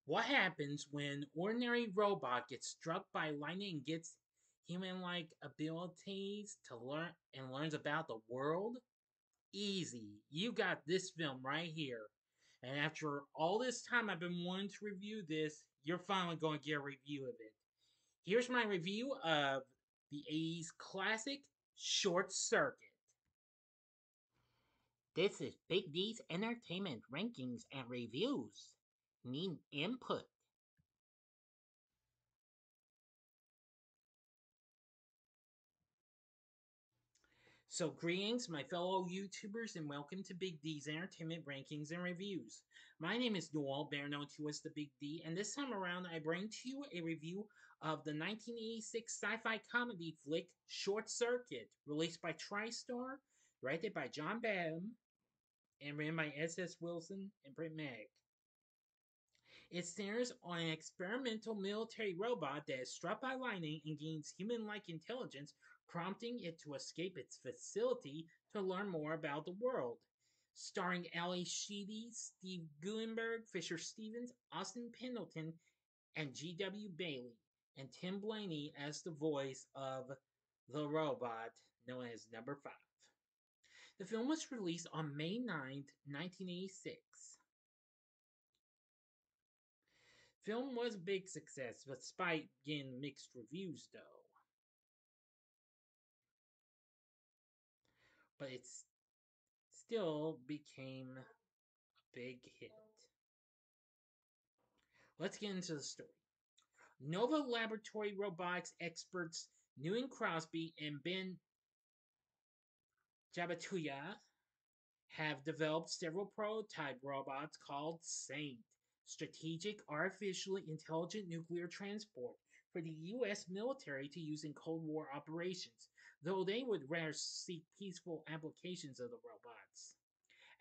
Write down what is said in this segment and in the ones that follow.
What happens when ordinary robot gets struck by lightning and gets human-like abilities to learn and learns about the world? Easy. You got this film right here. And after all this time I've been wanting to review this, you're finally going to get a review of it. Here's my review of the 80s classic Short Circuit. This is Big D's Entertainment Rankings and Reviews. Need input. So, greetings, my fellow YouTubers, and welcome to Big D's Entertainment Rankings and Reviews. My name is Noel, better known to as the Big D, and this time around I bring to you a review of the 1986 sci fi comedy flick Short Circuit, released by TriStar, directed by John Badham, and written by S.S. Wilson and Britt Mag. It centers on an experimental military robot that is struck by lightning and gains human like intelligence, prompting it to escape its facility to learn more about the world. Starring Ally Sheedy, Steve Guttenberg, Fisher Stevens, Austin Pendleton, and G.W. Bailey, and Tim Blaney as the voice of the robot known as Number 5. The film was released on May 9th, 1986. Film was a big success, despite getting mixed reviews, though. But it still became a big hit. Let's get into the story. Nova Laboratory robotics experts Newton Crosby and Ben Jabatuya have developed several prototype robots called SAINT, Strategic Artificially Intelligent Nuclear Transport, for the U.S. military to use in Cold War operations, though they would rather seek peaceful applications of the robots.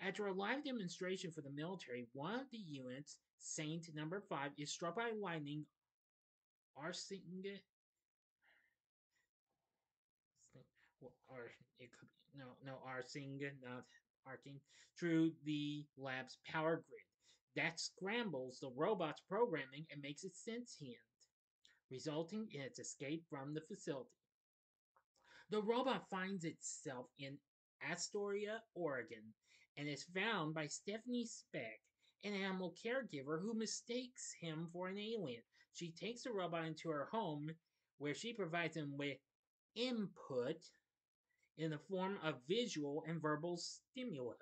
After a live demonstration for the military, one of the units, Saint Number 5, is struck by lightning, arcing, or it could be, no, arcing, not arcing, through the lab's power grid. That scrambles the robot's programming and makes it sentient, resulting in its escape from the facility. The robot finds itself in Astoria, Oregon, and is found by Stephanie Speck, an animal caregiver who mistakes him for an alien. She takes the robot into her home, where she provides him with input in the form of visual and verbal stimuli.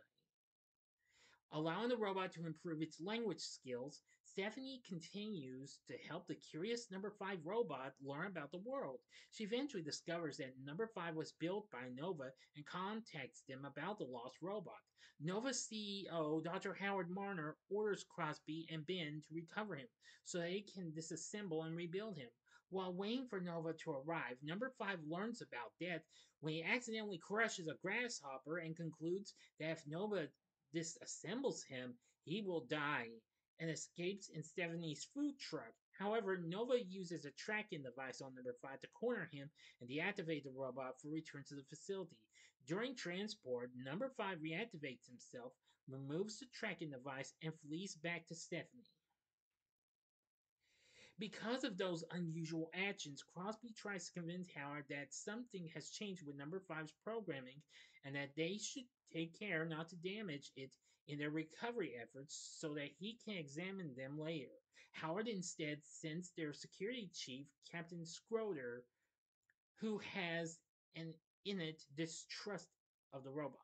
Allowing the robot to improve its language skills, Stephanie continues to help the curious Number 5 robot learn about the world. She eventually discovers that Number 5 was built by Nova and contacts them about the lost robot. Nova's CEO, Dr. Howard Marner, orders Crosby and Ben to recover him so they can disassemble and rebuild him. While waiting for Nova to arrive, Number 5 learns about death when he accidentally crushes a grasshopper and concludes that if Nova disassembles him, he will die and escapes in Stephanie's food truck. However, Nova uses a tracking device on Number 5 to corner him and deactivate the robot for return to the facility. During transport, Number 5 reactivates himself, removes the tracking device, and flees back to Stephanie. Because of those unusual actions, Crosby tries to convince Howard that something has changed with Number 5's programming and that they should take care not to damage it in their recovery efforts so that he can examine them later. Howard instead sends their security chief, Captain Schroeder, who has an innate distrust of the robots.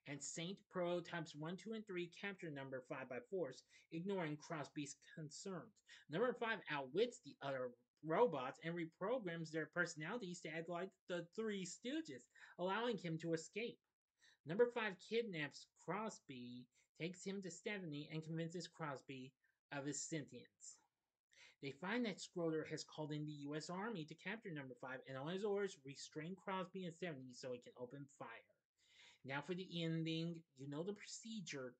And Saint prototypes 1, 2, and 3 capture Number 5 by force, ignoring Crosby's concerns. Number 5 outwits the other robots and reprograms their personalities to act like the Three Stooges, allowing him to escape. Number 5 kidnaps Crosby, takes him to Stephanie, and convinces Crosby of his sentience. They find that Schroeder has called in the U.S. Army to capture Number 5 and on his orders restrain Crosby and Stephanie so he can open fire. Now for the ending, you know the procedure.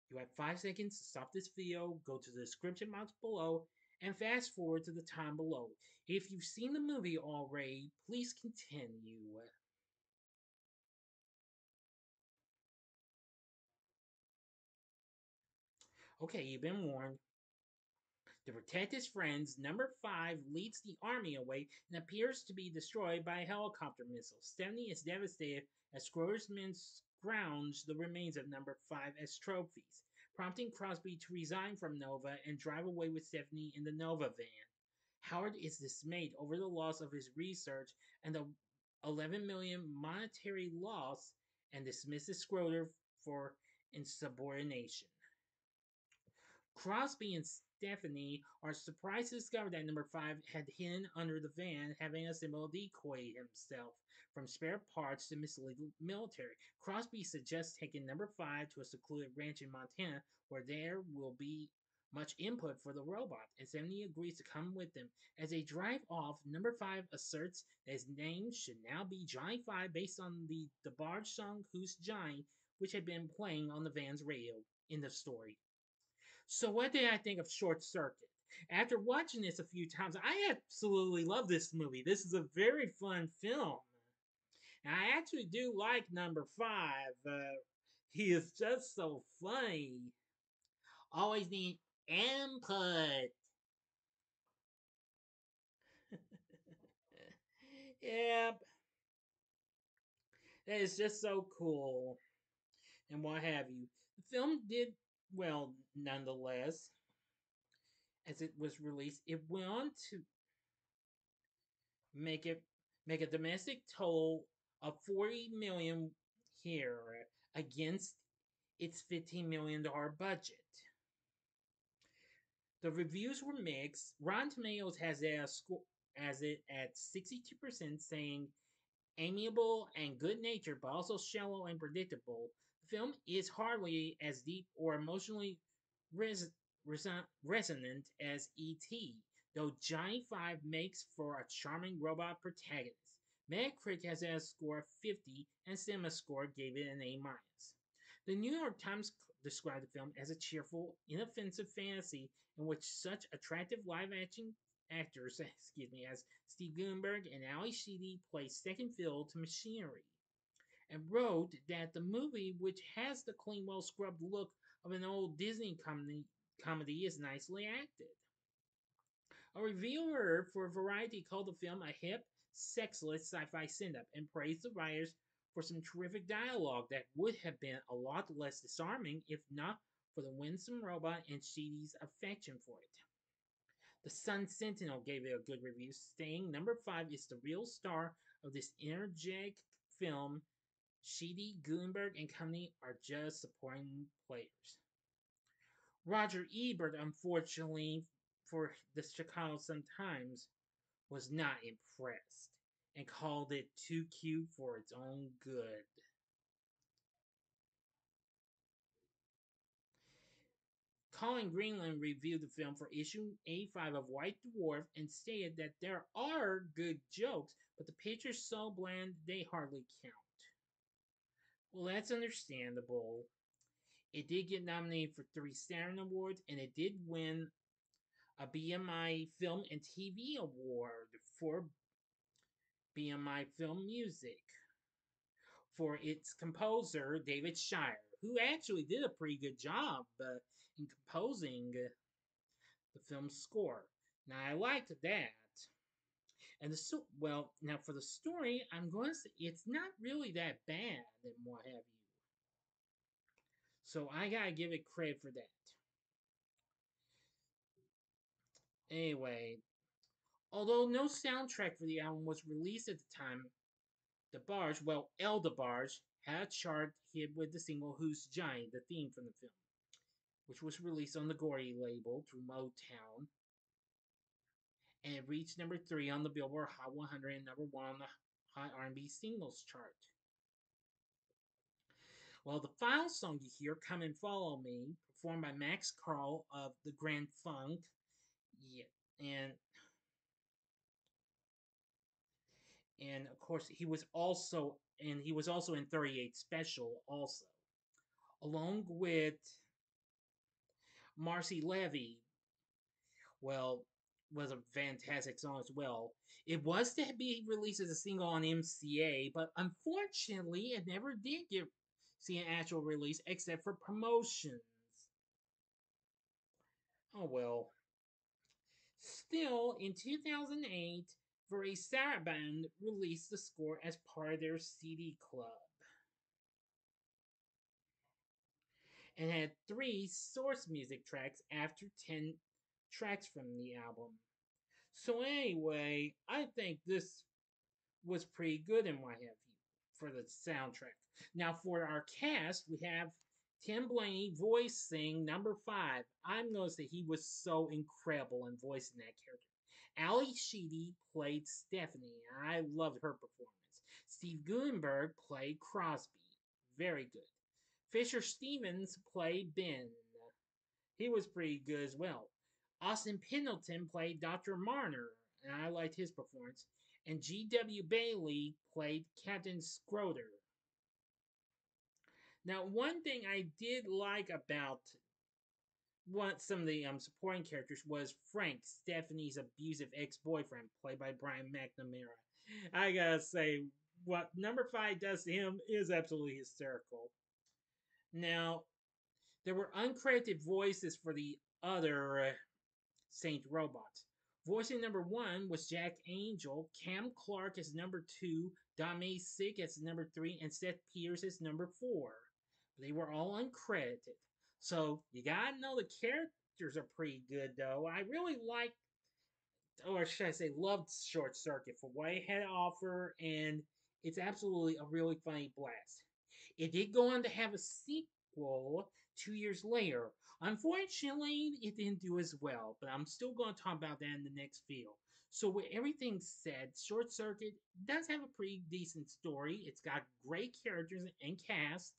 You have 5 seconds to stop this video, go to the description box below, and fast forward to the time below. If you've seen the movie already, please continue. Okay, you've been warned. To protect his friends, number 5 leads the army away and appears to be destroyed by a helicopter missile. Stephanie is devastated as Schroeder's men scrounge the remains of number 5 as trophies, prompting Crosby to resign from Nova and drive away with Stephanie in the Nova van. Howard is dismayed over the loss of his research and the 11 million monetary loss and dismisses Schroeder for insubordination. Crosby and Stephanie are surprised to discover that number 5 had hidden under the van, having assembled a decoy himself from spare parts to mislead the military. Crosby suggests taking number 5 to a secluded ranch in Montana where there will be much input for the robot, and Stephanie agrees to come with them. As they drive off, number 5 asserts that his name should now be Johnny 5 based on the DeBarge song Who's Johnny, which had been playing on the van's radio in the story. So, what did I think of Short Circuit? After watching this a few times, I absolutely love this movie. This is a very fun film. And I actually do like number 5. He is just so funny. Always need input. Yep. That is just so cool. And what have you. The film did well, nonetheless, as it was released. It went on to make it make a domestic total of 40 million here against its $15 million budget. The reviews were mixed. Rotten Tomatoes has it at 62%, saying amiable and good natured, but also shallow and predictable. The film is hardly as deep or emotionally res- resonant as E.T., though Johnny 5 makes for a charming robot protagonist. Metacritic has a score of 50, and CinemaScore gave it an A minus. The New York Times described the film as a cheerful, inoffensive fantasy in which such attractive live action actors, as Steve Guttenberg and Ally Sheedy play second fiddle to machinery, and wrote that the movie, which has the clean, well scrubbed look of an old Disney comedy, is nicely acted. A reviewer for Variety called the film a hip, sexless sci-fi send-up and praised the writers for some terrific dialogue that would have been a lot less disarming if not for the winsome robot and Sheedy's affection for it. The Sun Sentinel gave it a good review, saying number 5 is the real star of this energetic film. Sheedy, Guttenberg, and company are just supporting players. Roger Ebert, unfortunately for the Chicago Sun-Times, was not impressed and called it too cute for its own good. Colin Greenland reviewed the film for issue 85 of White Dwarf and stated that there are good jokes, but the picture's so bland they hardly count. Well, that's understandable. It did get nominated for 3 Saturn Awards, and it did win a BMI Film and TV Award for BMI Film Music for its composer, David Shire, who actually did a pretty good job in composing the film's score. Now, I liked that. And now for the story, I'm going to say it's not really that bad and what have you. So I gotta give it credit for that. Anyway, although no soundtrack for the album was released at the time, El DeBarge had a chart hit with the single Who's Johnny, the theme from the film, which was released on the Gory label through Motown, and it reached number 3 on the Billboard Hot 100 and number 1 on the Hot R&B Singles chart. Well, the final song you hear, Come and Follow Me, performed by Max Carl of the Grand Funk, yeah, and of course he was also in 38 Special also, along with Marcy Levy. Well, was a fantastic song as well. It was to be released as a single on MCA, but unfortunately, it never did get see an actual release except for promotions. Oh well. Still, in 2008, Very Saraband released the score as part of their CD club and had three source music tracks after 10 tracks from the album. So, anyway, I think this was pretty good in what have you for the soundtrack. Now, for our cast, we have Tim Blaney voicing number 5. I'm going to say he was so incredible in voicing that character. Ally Sheedy played Stephanie. I loved her performance. Steve Guttenberg played Crosby. Very good. Fisher Stevens played Ben. He was pretty good as well. Austin Pendleton played Dr. Marner, and I liked his performance. And G.W. Bailey played Captain Scroder. Now, one thing I did like about some of the supporting characters was Frank, Stephanie's abusive ex-boyfriend, played by Brian McNamara. I gotta say, what number 5 does to him is absolutely hysterical. Now, there were uncredited voices for the other Saint robots. Voicing number 1 was Jack Angel, Cam Clark as number 2, Dame Sick as number 3, and Seth Peters as number 4. They were all uncredited. So you gotta know the characters are pretty good though. I really liked, or should I say, loved Short Circuit for what it had to offer, and it's absolutely a really funny blast. It did go on to have a sequel 2 years later. Unfortunately, it didn't do as well, but I'm still going to talk about that in the next video. So, with everything said, Short Circuit does have a pretty decent story. It's got great characters and cast,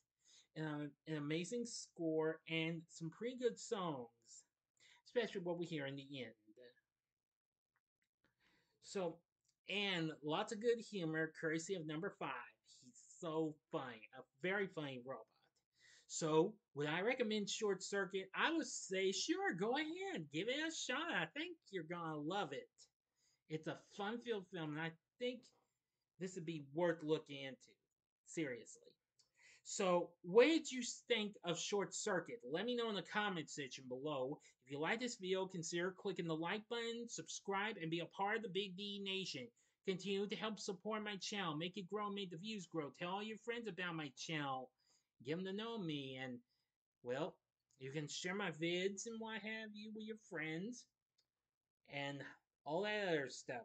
an amazing score, and some pretty good songs, especially what we hear in the end. So, and lots of good humor, courtesy of number 5. He's so funny, a very funny robot. So, would I recommend Short Circuit? I would say, sure, go ahead, give it a shot. I think you're gonna love it. It's a fun-filled film, and I think this would be worth looking into. Seriously. So, what did you think of Short Circuit? Let me know in the comment section below. If you like this video, consider clicking the like button, subscribe, and be a part of the Big D Nation. Continue to help support my channel, make it grow, make the views grow. Tell all your friends about my channel. Get them to know me, and, well, you can share my vids and what have you with your friends, and all that other stuff.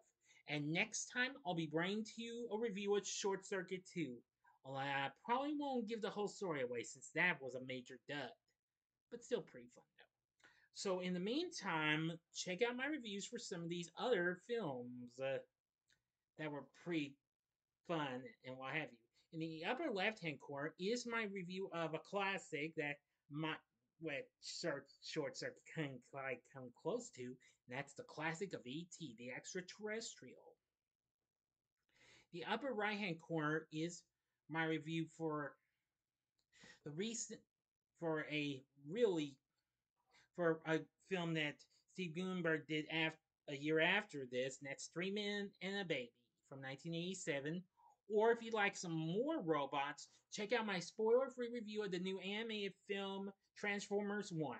And next time, I'll be bringing to you a review of Short Circuit 2. Although I probably won't give the whole story away since that was a major dud. But still pretty fun though. So in the meantime, check out my reviews for some of these other films that were pretty fun and what have you. In the upper left-hand corner is my review of a classic that my short circuit can come close to, and that's the classic of E.T., the extraterrestrial. The upper right-hand corner is my review for the recent for a really for a film that Steve Guttenberg did a year after this, and that's Three Men and a Baby from 1987. Or if you'd like some more robots, check out my spoiler-free review of the new animated film Transformers 1.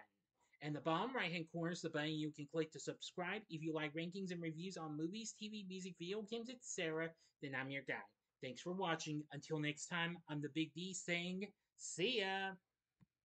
And the bottom right-hand corner is the button you can click to subscribe. If you like rankings and reviews on movies, TV, music, video games, etc., then I'm your guy. Thanks for watching. Until next time, I'm the Big D saying, see ya!